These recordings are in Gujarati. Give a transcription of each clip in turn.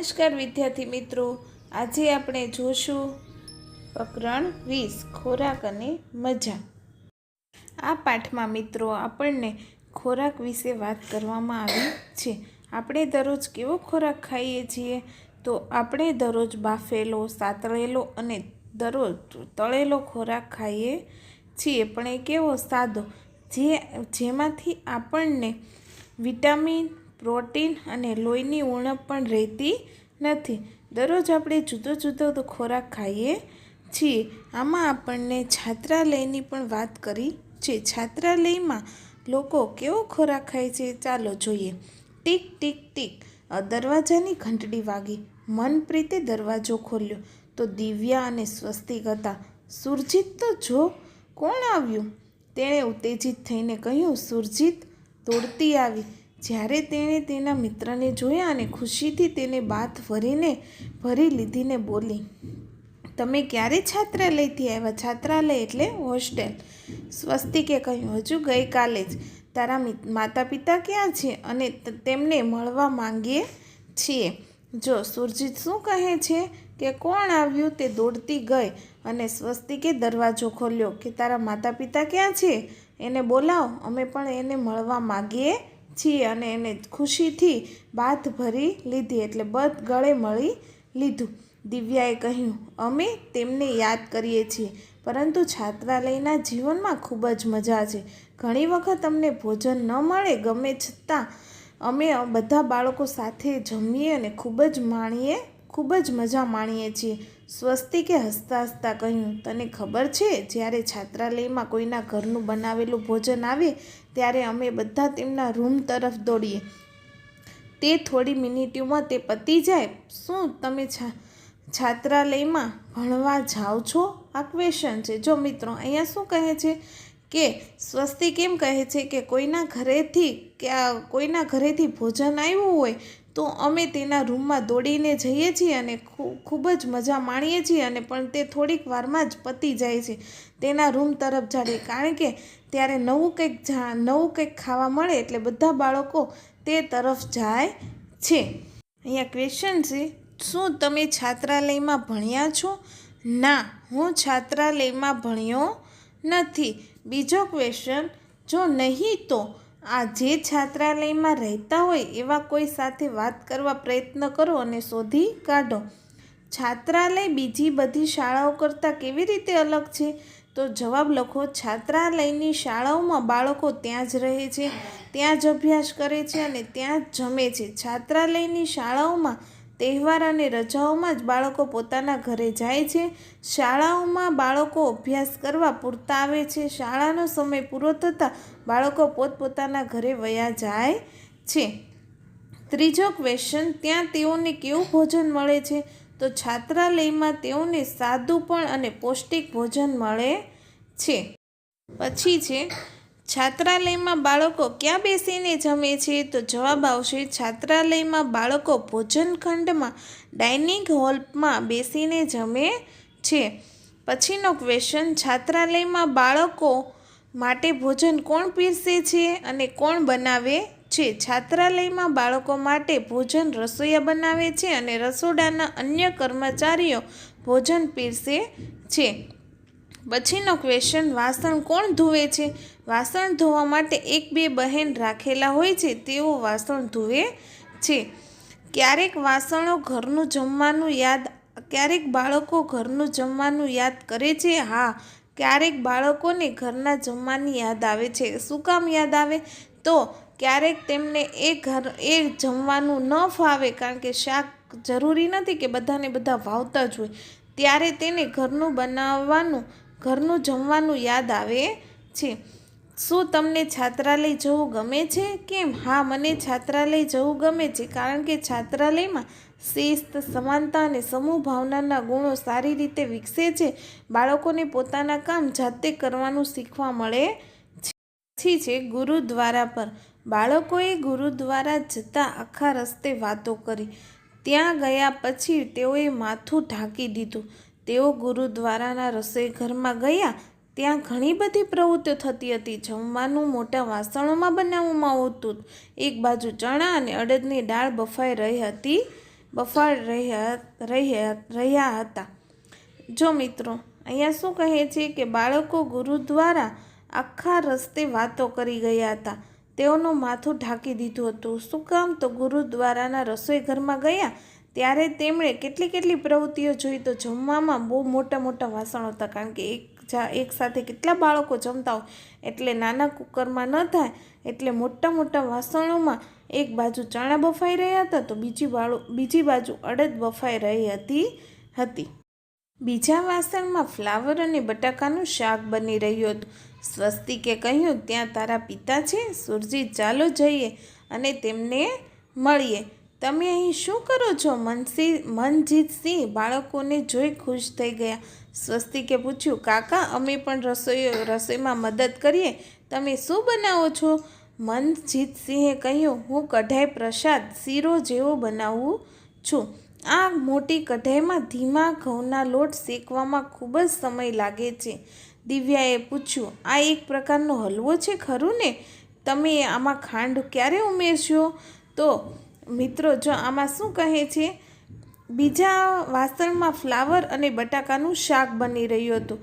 નમસ્કાર વિદ્યાર્થી મિત્રો, આજે આપણે જોશું પ્રકરણ 20 ખોરાક અને મજા. આ પાઠમાં મિત્રો આપણને ખોરાક વિશે વાત કરવામાં આવી છે. આપણે દરરોજ કેવો ખોરાક ખાઈએ છીએ? તો આપણે દરરોજ બાફેલો, સાતળેલો અને દરરોજ તળેલો ખોરાક ખાઈએ છીએ, પણ એ કેવો? સાદો, જેમાંથી આપણને વિટામિન, પ્રોટીન અને લોહીની ઉણપ પણ રહેતી નથી. દરરોજ આપણે જુદો જુદો ખોરાક ખાઈએ છીએ. આમાં આપણને છાત્રાલયની પણ વાત કરી છે. છાત્રાલયમાં લોકો કેવો ખોરાક ખાય છે? ચાલો જોઈએ. ટીક ટીક ટીક, દરવાજાની ઘંટડી વાગી. મનપ્રીતે દરવાજો ખોલ્યો તો દિવ્યા અને સ્વસ્તિક હતા. સુરજીત, તો જો કોણ આવ્યું? તેણે ઉત્તેજિત થઈને કહ્યું. સુરજીત દોડતી આવી. જ્યારે તેણે તેના મિત્રને જોયા અને ખુશીથી તેને બાથ ભરી લીધીને બોલી, તમે ક્યારે છાત્રાલયથી આવ્યા? છાત્રાલય એટલે હોસ્ટેલ. સ્વસ્તિકે કહ્યું, હજુ ગઈકાલે જ. તારા માતા પિતા ક્યાં છે? અને તેમને મળવા માંગીએ છીએ. જો સુરજીત શું કહે છે કે કોણ આવ્યું? તે દોડતી ગઈ અને સ્વસ્તિકે દરવાજો ખોલ્યો કે તારા માતા પિતા ક્યાં છે? એને બોલાવ, અમે પણ એને મળવા માંગીએ છીએ. અને એને ખુશીથી બાથ ભરી લીધી, એટલે બધ ગળે મળી લીધું. દિવ્યાએ કહ્યું, અમે તેમને યાદ કરીએ છીએ, પરંતુ છાત્રાલયના જીવનમાં ખૂબ જ મજા છે. ઘણી વખત અમને ભોજન ન મળે, ગમે છતાં અમે બધા બાળકો સાથે જમીએ અને ખૂબ જ મજા માણીએ છીએ. સ્વસ્તિકે હસતા હસતા કહ્યું, તને ખબર છે, જ્યારે છાત્રાલયમાં કોઈના ઘરનું બનાવેલું ભોજન આવે ત્યારે અમે બધા તેમના રૂમ તરફ દોડીએ. તે થોડી મિનિટોમાં તે પતી જાય. શું તમે છાત્રાલયમાં ભણવા જાઓ છો? આ ક્વેશ્ચન છે. જો મિત્રો, અહીંયા શું કહે છે કે સ્વસ્તિક એમ કહે છે કે કોઈના ઘરેથી ભોજન આવ્યું હોય તો અમે તેના રૂમમાં દોડીને જઈએ છીએ અને ખૂબ જ મજા માણીએ છીએ, અને પણ તે થોડીક વારમાં જ પતી જાય છે. તેના રૂમ તરફ જાય, કારણ કે ત્યારે નવું કંઈક ખાવા મળે, એટલે બધા બાળકો તે તરફ જાય છે. અહીંયા ક્વેશ્ચન છે, શું તમે છાત્રાલયમાં ભણ્યા છો? ના, હું છાત્રાલયમાં ભણ્યો નથી. બીજો ક્વેશ્ચન, જો નહીં તો જે છાત્રાલયમાં રહેતા હોય એવા કોઈ સાથે વાત કરવા પ્રયત્ન કરો અને શોધી કાઢો. છાત્રાલય બીજી બધી શાળાઓ કરતાં કેવી રીતે અલગ છે? તો જવાબ લખો. છાત્રાલયની શાળાઓમાં બાળકો ત્યાં જ રહે છે, ત્યાં જ અભ્યાસ કરે છે અને ત્યાં જ જમે છે. છાત્રાલયની શાળાઓમાં તહેવાર અને રજાઓમાં જ બાળકો પોતાના ઘરે જાય છે. શાળાઓમાં બાળકો અભ્યાસ કરવા પૂરતા આવે છે. શાળાનો સમય પૂરો થતાં બાળકો પોતપોતાના ઘરે વયા જાય છે. ત્રીજો ક્વેશ્ચન, ત્યાં તેઓને કેવું ભોજન મળે છે? તો છાત્રાલયમાં તેઓને સાદું પણ અને પૌષ્ટિક ભોજન મળે છે. પછી છે, છાત્રાલયમાં બાળકો ક્યાં બેસીને જમે છે? તો જવાબ આવશે, છાત્રાલયમાં બાળકો ભોજનખંડમાં ડાઇનિંગ હોલમાં બેસીને જમે છે. પછીનો ક્વેશ્ચન, છાત્રાલયમાં બાળકો માટે ભોજન કોણ પીરસે છે અને કોણ બનાવે છે? છાત્રાલયમાં બાળકો માટે ભોજન રસોઈયા બનાવે છે અને રસોડાના અન્ય કર્મચારીઓ ભોજન પીરસે છે. પછીનો ક્વેશ્ચન, વાસણ કોણ ધુએ છે? વાસણ ધોવા માટે 1-2 બહેન રાખેલા હોય છે, તેઓ વાસણ ધુએ છે. ક્યારેક બાળકો ઘરનું જમવાનું યાદ કરે છે? હા, ક્યારેક બાળકોને ઘરના જમવાની યાદ આવે છે. શું કામ યાદ આવે? તો ક્યારેક તેમને એ જમવાનું ન ફાવે, કારણ કે શાક જરૂરી નથી કે બધાને બધા ભાવતા જ હોય, ત્યારે તેને ઘરનું જમવાનું યાદ આવે છે. શું તમને છાત્રાલય જવું ગમે છે? કેમ? હા, મને છાત્રાલય જવું ગમે છે, કારણ કે છાત્રાલયમાં શિસ્ત, સમાનતા અને સમૂહ ભાવનાના ગુણો સારી રીતે વિકસે છે. બાળકોને પોતાના કામ જાતે કરવાનું શીખવા મળે છે. પછી છે, ગુરુદ્વારા પર. બાળકોએ ગુરુદ્વારા જતા આખા રસ્તે વાતો કરી. ત્યાં ગયા પછી તેઓએ માથું ઢાંકી દીધું. તેઓ ગુરુદ્વારાના રસોઈઘરમાં ગયા. ત્યાં ઘણી બધી પ્રવૃત્તિઓ થતી હતી. જમવાનું મોટા વાસણોમાં બનાવવામાં આવતું. એક બાજુ ચણા અને અડદની દાળ બફાઈ રહી હતી. બફાઈ રહ્યા હતા. જો મિત્રો અહીંયા શું કહે છે કે બાળકો ગુરુદ્વારા આખા રસ્તે વાતો કરી ગયા હતા. તેઓનું માથું ઢાંકી દીધું હતું. શું કામ? તો ગુરુદ્વારાના રસોઈ ઘરમાં ગયા ત્યારે તેમણે કેટલી પ્રવૃત્તિઓ જોઈ. તો જમવામાં બહુ મોટા મોટા વાસણો હતા, કારણ કે એક સાથે કેટલા બાળકો જમતા હોય એટલે નાના કુકરમાં ન થાય, એટલે મોટા મોટા વાસણોમાં એક બાજુ ચણા બફાઈ રહ્યા હતા તો બીજી બાજુ અડદ બફાઈ રહી હતી. બીજા વાસણમાં ફ્લાવર અને બટાકાનું શાક બની રહ્યું હતું. સ્વસ્તિકે કહ્યું, ત્યાં તારા પિતા છે? સુરજીત, ચાલો જઈએ અને તેમને મળીએ. તમે અહીં શું કરો છો? મનજીતસિંહ બાળકોને જોઈ ખુશ થઈ ગયા. સ્વસ્તિકે પૂછ્યું, કાકા, અમે પણ રસોઈમાં મદદ કરીએ. તમે શું બનાવો છો? મનજીતસિંહે કહ્યું, હું કઢાઈ પ્રસાદ શીરો જેવો બનાવું છું. આ મોટી કઢાઈમાં ધીમા ઘઉંના લોટ શેકવામાં ખૂબ જ સમય લાગે છે. દિવ્યાએ પૂછ્યું, આ એક પ્રકારનો હલવો છે ખરું ને? તમે આમાં ખાંડ ક્યારે ઉમેરશો? તો મિત્રો જો આમાં શું કહે છે, બીજા વાસણમાં ફ્લાવર અને બટાકાનું શાક બની રહ્યું હતું.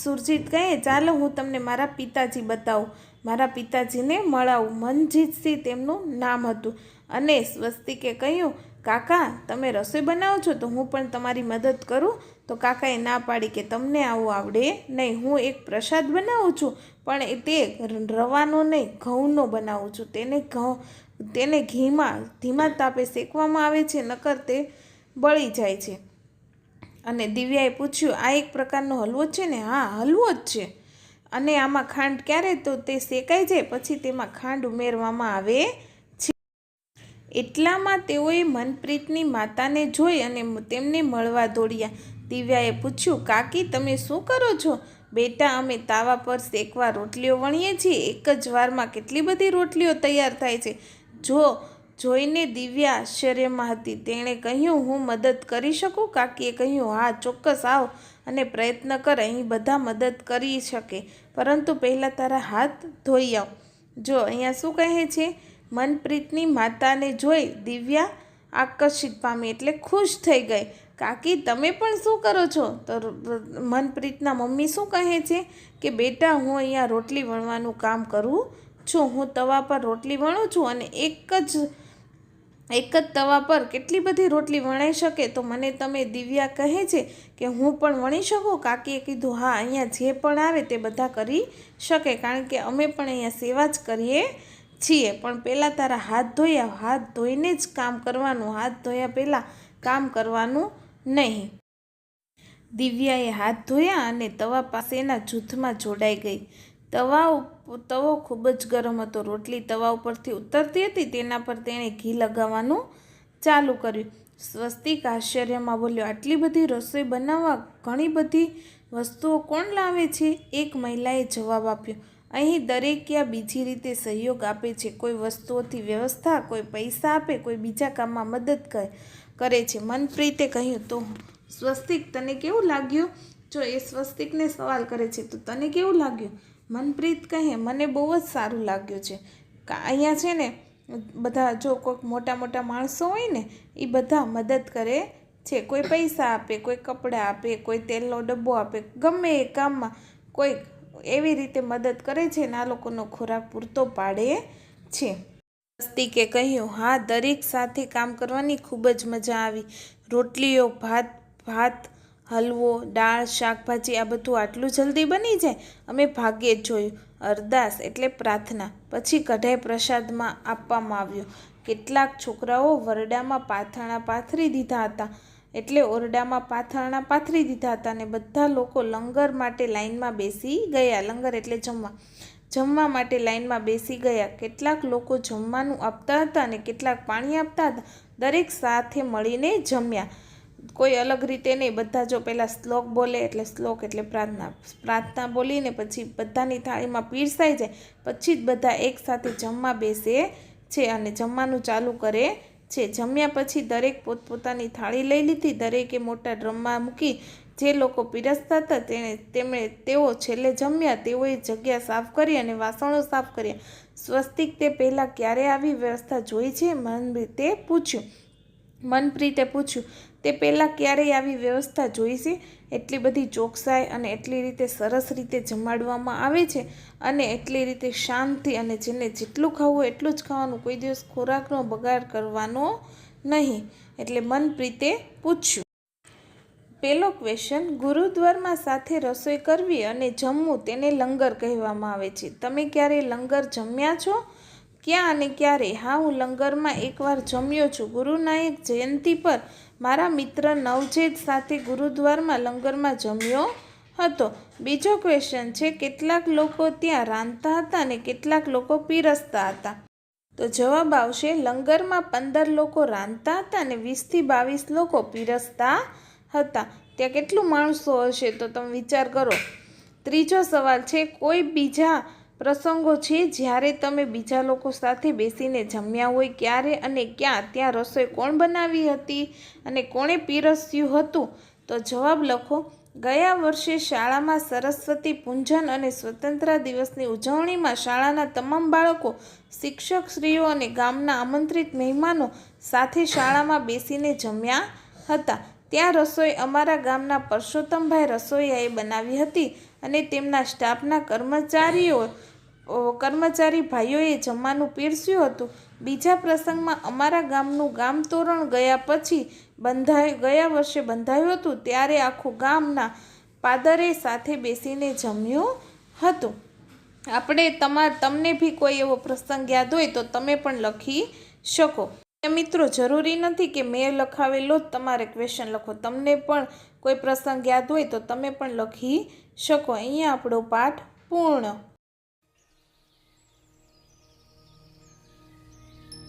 સુરજીત કહે, ચાલો હું તમને મારા પિતાજી બતાવું, મારા પિતાજીને મળાવું. મનજીતસિંહ તેમનું નામ હતું. અને સ્વસ્તિકે કહ્યું, કાકા, તમે રસોઈ બનાવો છો તો હું પણ તમારી મદદ કરું. તો કાકાએ ના પાડી કે તમને આવું આવડે નહીં. હું એક પ્રસાદ બનાવું છું, પણ તે રવાનો નહીં, ઘઉંનો બનાવું છું. તેને ધીમા તાપે શેકવામાં આવે છે, નકર તે બળી જાય છે. અને દિવ્યાએ પૂછ્યું, આ એક પ્રકારનો હલવો છે ને? હા, હલવો જ છે. અને આમાં ખાંડ ક્યારે? તો તે શેકાઈ જાય પછી તેમાં ખાંડ ઉમેરવામાં આવે છે. એટલામાં તેઓએ મનપ્રીતની માતાને જોઈ અને તેમને મળવા દોડ્યા. દિવ્યાએ પૂછ્યું, કાકી, તમે શું કરો છો? બેટા, અમે તાવા પર શેકવા રોટલીઓ વણીએ છીએ. એક જ વારમાં કેટલી બધી રોટલીઓ તૈયાર થાય છે. જોઈને દિવ્યા આશ્ચર્યમાં હતી. તેણે કહ્યું, હું મદદ કરી શકું? કાકીએ કહ્યું, હા, ચોક્કસ, આવ અને પ્રયત્ન કર. અહીં બધા મદદ કરી શકે, પરંતુ પહેલાં તારા હાથ ધોઈ આવ. જો અહીંયા શું કહે છે, મનપ્રીતની માતાને જોઈ દિવ્યા આકર્ષિત પામી, એટલે ખુશ થઈ ગઈ. કાકી, તમે પણ શું કરો છો? તો મનપ્રીતના મમ્મી શું કહે છે કે બેટા, હું અહીંયા રોટલી વણવાનું કામ કરું છું. હું તવા પર રોટલી વણું છું અને એક જ તવા પર કેટલી બધી રોટલી વણાઈ શકે? તો મને તમે દિવ્યા કહે છે કે હું પણ વણી શકું? કાકીએ કીધું, હા, અહીંયા જે પણ આવે તે બધા કરી શકે, કારણ કે અમે પણ અહીંયા સેવા જ કરીએ છીએ. પણ પહેલાં તારા હાથ ધોઈ આવ. હાથ ધોઈને જ કામ કરવાનું, હાથ ધોયા પહેલાં કામ કરવાનું નહીં. દિવ્યાએ હાથ ધોયા અને તવા પાસેના જૂથમાં જોડાઈ ગઈ. તવો ખૂબ જ ગરમ હતો. રોટલી તવા ઉપરથી ઉતરતી હતી. તેના પર તેણે ઘી લગાવવાનું ચાલુ કર્યું. સ્વસ્તિક આશ્ચર્યમાં બોલ્યો, આટલી બધી રસોઈ બનાવવા ઘણી બધી વસ્તુઓ કોણ લાવે છે? એક મહિલાએ જવાબ આપ્યો, અહીં દરેક બીજી રીતે સહયોગ આપે છે. કોઈ વસ્તુઓથી વ્યવસ્થા, કોઈ પૈસા આપે, કોઈ બીજા કામમાં મદદ કરે છે. મનપ્રીતે કહ્યું, તો સ્વસ્તિક, તને કેવું લાગ્યું? જો એ સ્વસ્તિકને સવાલ કરે છે, તો તને કેવું લાગ્યું? મનપ્રીત કહે, મને બહુ જ સારું લાગ્યું છે. અહીંયા છે ને બધા, જો કોઈક મોટા માણસો હોય ને, એ બધા મદદ કરે છે. કોઈ પૈસા આપે, કોઈ કપડાં આપે, કોઈ તેલનો ડબ્બો આપે, ગમે એ કામમાં કોઈ એવી રીતે મદદ કરે છે ને આ લોકોનો ખોરાક પૂરતો પાડે છે. સ્વસ્તિકે કહ્યું, હા, દરેક સાથે કામ કરવાની ખૂબ જ મજા આવી. રોટલીઓ, ભાત, હલવો, દાળ, શાકભાજી, આ બધું આટલું જલ્દી બની જાય? અમે ભાગ્યે જ જોયું. અરદાસ એટલે પ્રાર્થના. પછી કઢાઈ પ્રસાદમાં આપવામાં આવ્યો. કેટલાક છોકરાઓ વરડામાં પાથરણા પાથરી દીધા હતા, એટલે ઓરડામાં પાથરણા પાથરી દીધા હતા અને બધા લોકો લંગર માટે લાઈનમાં બેસી ગયા. લંગર એટલે જમવા માટે લાઈનમાં બેસી ગયા. કેટલાક લોકો જમવાનું આપતા હતા અને કેટલાક પાણી આપતા હતા. દરેક સાથે મળીને જમ્યા, કોઈ અલગ રીતે નહીં. બધા જો પહેલાં શ્લોક બોલે, એટલે શ્લોક એટલે પ્રાર્થના બોલીને પછી બધાની થાળીમાં પીરસાઈ જાય, પછી જ બધા એકસાથે જમવા બેસે છે અને જમવાનું ચાલુ કરે છે. જમ્યા પછી દરેક પોતપોતાની થાળી લઈ લીધી. દરેકે મોટા ડ્રમમાં મૂકી. જે લોકો પીરસતા હતા તેઓ છેલ્લે જમ્યા. તેઓએ જગ્યા સાફ કરી અને વાસણો સાફ કર્યા. સ્વસ્તિક, તે પહેલાં ક્યારે આવી વ્યવસ્થા જોઈ છે? મનપ્રીતે પૂછ્યું. મનપ્રીતે પૂછ્યું, તે પહેલાં ક્યારેય આવી વ્યવસ્થા જોઈ છે? એટલી બધી ચોકસાઈ અને એટલી રીતે સરસ રીતે જમાડવામાં આવે છે અને એટલી રીતે શાંતિ, અને જેને જેટલું ખાવું એટલું જ ખાવાનું, કોઈ દિવસ ખોરાકનો બગાડ કરવાનો નહીં. એટલે મનપ્રીતે પૂછ્યું. પહેલો ક્વેશ્ચન, ગુરુદ્વારમાં સાથે રસોઈ કરવી અને જમવું તેને લંગર કહેવામાં આવે છે. તમે ક્યારેય લંગર જમ્યા છો? ક્યાં અને ક્યારે? હા, હું લંગરમાં એકવાર જમ્યો છું. ગુરુનાનક જયંતિ પર મારા મિત્ર નવજેત સાથે ગુરુદ્વારમાં લંગરમાં જમ્યો હતો. બીજો ક્વેશ્ચન છે, કેટલાક લોકો ત્યાં રાંધતા હતા અને કેટલાક લોકો પીરસતા હતા? તો જવાબ આવશે, લંગરમાં 15 લોકો રાંધતા હતા અને 20 થી 22 લોકો પીરસતા હતા. ત્યાં કેટલું માણસો હશે તો તમે વિચાર કરો. ત્રીજો સવાલ છે, કોઈ બીજા પ્રસંગો છે જ્યારે તમે બીજા લોકો સાથે બેસીને જમ્યા હોય? ક્યારે અને ક્યાં? ત્યાં રસોઈ કોણ બનાવી હતી અને કોણે પીરસ્યું હતું? તો જવાબ લખો. ગયા વર્ષે શાળામાં સરસ્વતી પૂજન અને સ્વતંત્રતા દિવસની ઉજવણીમાં શાળાના તમામ બાળકો, શિક્ષકશ્રીઓ અને ગામના આમંત્રિત મહેમાનો સાથે શાળામાં બેસીને જમ્યા હતા. ત્યાં રસોઈ અમારા ગામના પરસોત્તમભાઈ રસોઈયાએ બનાવી હતી અને તેમના સ્ટાફના કર્મચારી ભાઈઓએ જમવાનું પીરસ્યું હતું. બીજા પ્રસંગમાં અમારા ગામનું ગામતોરણ ગયા વર્ષે બંધાયું હતું, ત્યારે આખું ગામના પાદરે સાથે બેસીને જમ્યું હતું. તમને બી કોઈ એવો પ્રસંગ યાદ હોય તો તમે પણ લખી શકો. મિત્રો, જરૂરી નથી કે મેં લખાવેલો જ તમારે ક્વેશ્ચન લખો. તમને પણ કોઈ પ્રસંગ યાદ હોય તો તમે પણ લખી શકો. અહીંયા આપણો પાઠ પૂર્ણ.